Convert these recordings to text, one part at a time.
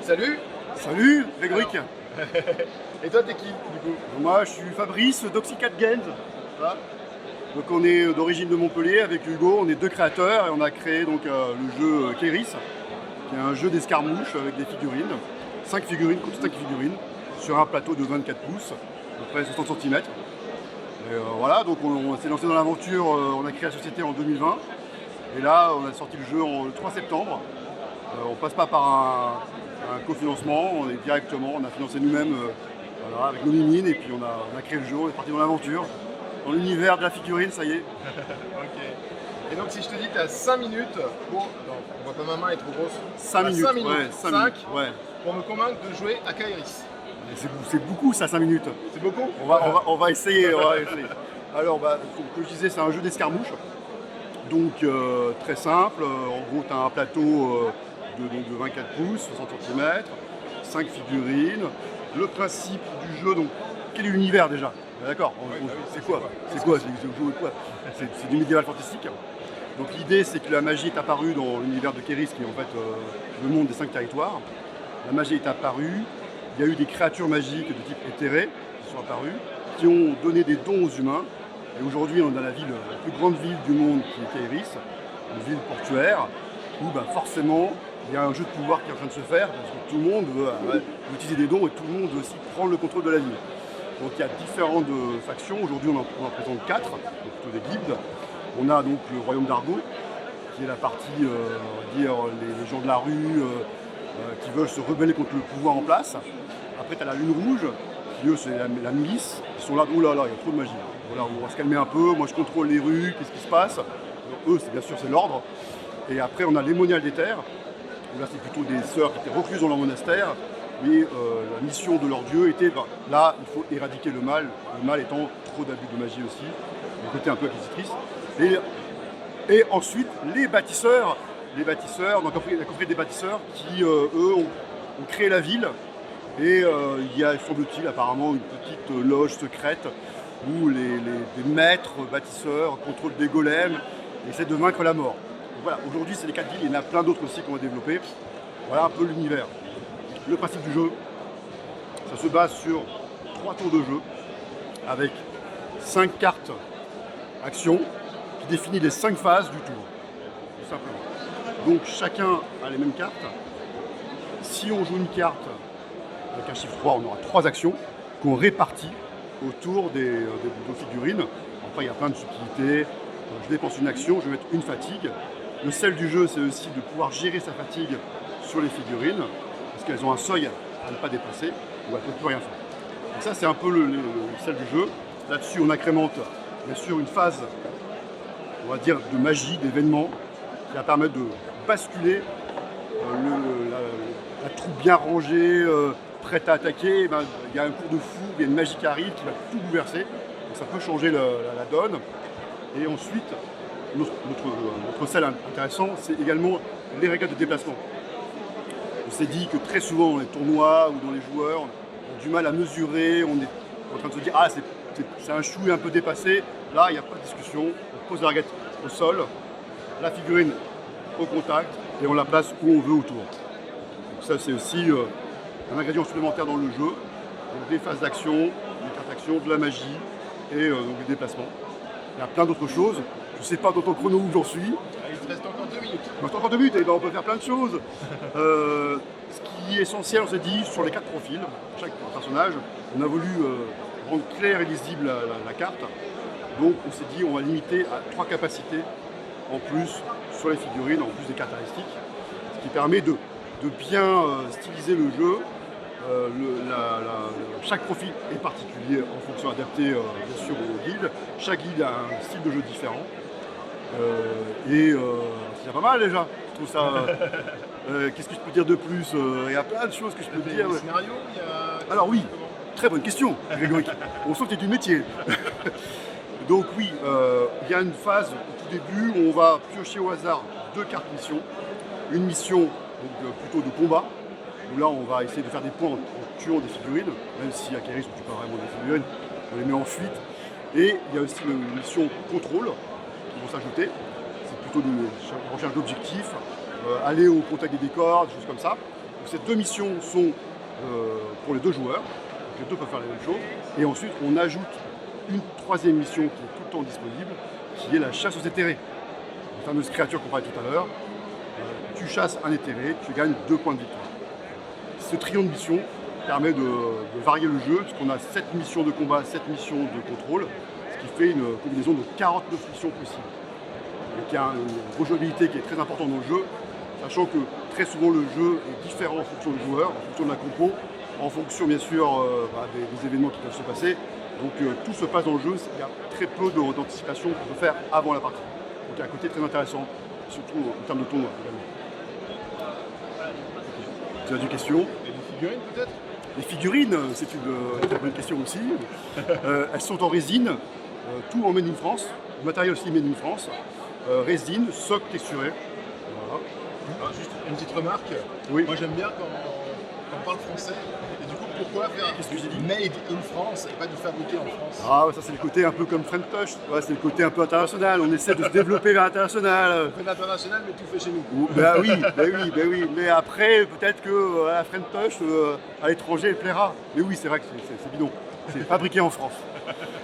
Salut. Salut, Grégory. Et toi, t'es qui, du coup? Moi, je suis Fabrice d'Oxycat Games. Voilà. Donc, on est d'origine de Montpellier avec Hugo. On est deux créateurs et on a créé donc le jeu Kéris, qui est un jeu d'escarmouche avec des figurines. 5 figurines contre 5 figurines sur un plateau de 24 pouces, à peu près 60 cm. Et voilà, donc on s'est lancé dans l'aventure. On a créé la société en 2020. Et là, on a sorti le jeu le 3 septembre. On passe pas par un cofinancement, on est directement, on a financé nous-mêmes voilà, avec nos mimines et puis on a créé le jeu, on est parti dans l'aventure, dans l'univers de la figurine, ça y est. Ok. Et donc, si je te dis que tu as 5 minutes pour. Attends, on voit pas ma main, elle est trop grosse. 5 minutes, 5 minutes, ouais, 5 5 minutes, ouais. pour me convaincre de jouer à Kairis. C'est beaucoup ça, 5 minutes. C'est beaucoup? On va essayer, Alors, comme je disais, c'est un jeu d'escarmouche, donc très simple. En gros, tu as un plateau de 24 pouces, 60 cm, 5 figurines. Le principe du jeu, donc, quel est l'univers déjà? D'accord, c'est quoi? C'est quoi? C'est du médiéval fantastique. Donc l'idée, c'est que la magie est apparue dans l'univers de Kéris, qui est en fait le monde des 5 territoires. La magie est apparue, il y a eu des créatures magiques de type éthéré qui sont apparues, qui ont donné des dons aux humains. Et aujourd'hui, on est dans la plus grande ville du monde qui est Kéris, une ville portuaire, où forcément, il y a un jeu de pouvoir qui est en train de se faire, parce que tout le monde veut utiliser des dons et tout le monde veut aussi prendre le contrôle de la ville. Donc il y a différentes factions, aujourd'hui on en présente 4, donc plutôt des guildes. On a donc le royaume d'Argo, qui est la partie, on va dire, les gens de la rue qui veulent se rebeller contre le pouvoir en place. Après tu as la lune rouge, qui eux c'est la milice, ils sont là, oh là là, il y a trop de magie. Voilà, on va se calmer un peu, moi je contrôle les rues, qu'est-ce qui se passe? Donc, eux, bien sûr, c'est l'ordre. Et après on a les moniales des terres. Là, c'est plutôt des sœurs qui étaient recluses dans leur monastère, mais la mission de leur dieu était, là, il faut éradiquer le mal étant trop d'abus de magie aussi, le côté un peu acquisitrice. Et ensuite, les bâtisseurs, donc la confrérie des bâtisseurs, qui, eux, ont créé la ville, et il y a, semble-t-il, apparemment, une petite loge secrète où les maîtres bâtisseurs contrôlent des golems et essaient de vaincre la mort. Voilà, aujourd'hui c'est les 4 villes, il y en a plein d'autres aussi qu'on va développer. Voilà un peu l'univers. Le principe du jeu, ça se base sur 3 tours de jeu avec 5 cartes action qui définissent les 5 phases du tour, tout simplement. Donc chacun a les mêmes cartes. Si on joue une carte avec un chiffre 3, on aura 3 actions qu'on répartit autour des figurines. Après il y a plein de subtilités. Je dépense une action, je vais mettre une fatigue. Le sel du jeu, c'est aussi de pouvoir gérer sa fatigue sur les figurines, parce qu'elles ont un seuil à ne pas dépasser, ou elles ne peuvent plus rien faire. Donc ça, c'est un peu le sel du jeu. Là-dessus, on incrémente, bien sûr, une phase, on va dire, de magie, d'événement, qui va permettre de basculer la troupe bien rangée, prête à attaquer. Il y a un cours de fou, il y a une magie qui arrive, qui va tout bouleverser. Donc ça peut changer la donne. Et ensuite, notre sel intéressant, c'est également les règles de déplacement. On s'est dit que très souvent dans les tournois ou dans les joueurs, on a du mal à mesurer, on est en train de se dire ah c'est un chou un peu dépassé. Là il n'y a pas de discussion, on pose la raquette au sol, la figurine au contact et on la place où on veut autour. Donc ça c'est aussi un ingrédient supplémentaire dans le jeu, donc des phases d'action, des cartes d'action, de la magie et donc des déplacements. Il y a plein d'autres choses. Je ne sais pas dans ton chrono où j'en suis. Il te reste encore 2 minutes. Il reste encore 2 minutes, et on peut faire plein de choses. Ce qui est essentiel, on s'est dit, sur les 4 profils, chaque personnage, on a voulu rendre clair et lisible la carte. Donc on s'est dit, on va limiter à 3 capacités en plus sur les figurines, en plus des caractéristiques, ce qui permet de bien styliser le jeu. Chaque profil est particulier en fonction adaptée bien sûr aux guildes. Chaque guilde a un style de jeu différent. C'est pas mal déjà, je trouve ça. Qu'est-ce que je peux dire de plus? Il y a plein de choses que je peux dire. Scénario, Alors oui, très bonne question, Grégory. On sent que tu es du métier. Donc oui, il y a une phase au tout début où on va piocher au hasard 2 cartes mission. Une mission donc, plutôt de combat, où là on va essayer de faire des points en tuant des figurines, même si à Kéris on ne tue pas vraiment des figurines, on les met en fuite. Et il y a aussi une mission contrôle qui vont s'ajouter. C'est plutôt de recherche d'objectifs, aller au contact des décors, des choses comme ça. ces 2 missions sont pour les 2 joueurs, donc les 2 peuvent faire les mêmes choses, et ensuite on ajoute une 3e mission qui est tout le temps disponible, qui est la chasse aux éthérés. La fameuse créature qu'on parlait tout à l'heure. Tu chasses un éthéré, tu gagnes 2 points de victoire. Ce trio de missions permet de varier le jeu, puisqu'on a 7 missions de combat, 7 missions de contrôle, ce qui fait une combinaison de 49 missions possibles. Donc il y a une rejouabilité qui est très importante dans le jeu, sachant que très souvent le jeu est différent en fonction du joueur, en fonction de la compo, en fonction bien sûr des événements qui peuvent se passer. Donc tout se passe dans le jeu, il y a très peu d'anticipation qu'on peut faire avant la partie. Donc il y a un côté très intéressant, surtout en termes de tournoi également. Tu as des questions? Et des figurines peut-être? Les figurines, c'est une très bonne question aussi. Elles sont en résine, tout en Made in France, le matériel aussi Made in France. Résine, socle texturé. Voilà. Alors, juste une petite remarque. Oui. Moi j'aime bien quand on parle français. Et du coup, pourquoi faire Qu'est-ce que j'ai dit? made in France et pas du fabriqué en France? Ah, ça c'est le côté un peu comme French Touch, ouais, c'est le côté un peu international. On essaie de se développer vers l'international. On fait l'international, mais tout fait chez nous. Oui. Mais après, peut-être que la French Touch à l'étranger elle plaira. Mais oui, c'est vrai que c'est bidon. C'est fabriqué en France.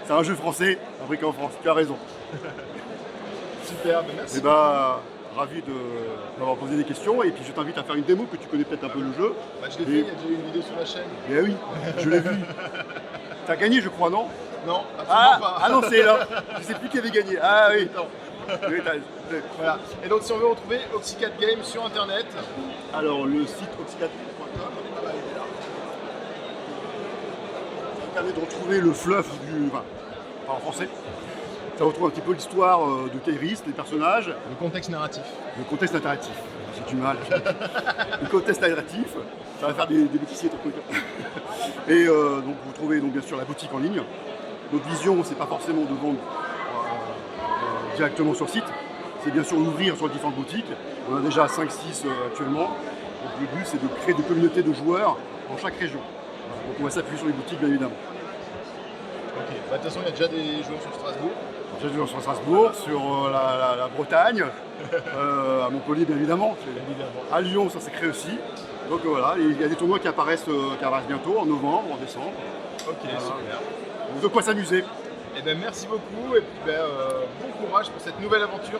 C'est un jeu français, fabriqué en France. Tu as raison. Super, ben merci. Et ravi d'avoir posé des questions. Et puis je t'invite à faire une démo que tu connais peut-être un peu le jeu. Bah, je l'ai fait, il y a déjà eu une vidéo sur la chaîne. Mais oui, je l'ai vu. T'as gagné, je crois, non? Non, absolument pas. Ah non, c'est là. Je sais plus qui avait gagné. Ah oui. Non. Oui, Voilà. Et donc si on veut retrouver Oxycat Games sur internet, Alors le site oxycat.com ça permet de retrouver le fluff enfin, pas en français. Ça retrouve un petit peu l'histoire de Kairis, les personnages, le contexte narratif. le contexte narratif. J'ai du mal. Le contexte narratif, ça va faire des bêtisiers ton truc. Et donc vous trouvez donc bien sûr la boutique en ligne. Notre vision, c'est pas forcément de vendre directement sur site, c'est bien sûr d'ouvrir sur les différentes boutiques. On a déjà 5-6 actuellement. Donc le but c'est de créer des communautés de joueurs dans chaque région. Donc on va s'appuyer sur les boutiques bien évidemment. Ok. Bah, de toute façon, il y a déjà des joueurs sur Strasbourg. J'ai joué sur Strasbourg, sur la Bretagne, à Montpellier bien évidemment. À Lyon ça s'est créé aussi. Donc voilà, il y a des tournois qui apparaissent bientôt, en novembre, en décembre. Ok, super. Donc de quoi s'amuser. Et ben merci beaucoup et puis bon courage pour cette nouvelle aventure.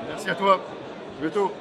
Merci à toi. À bientôt.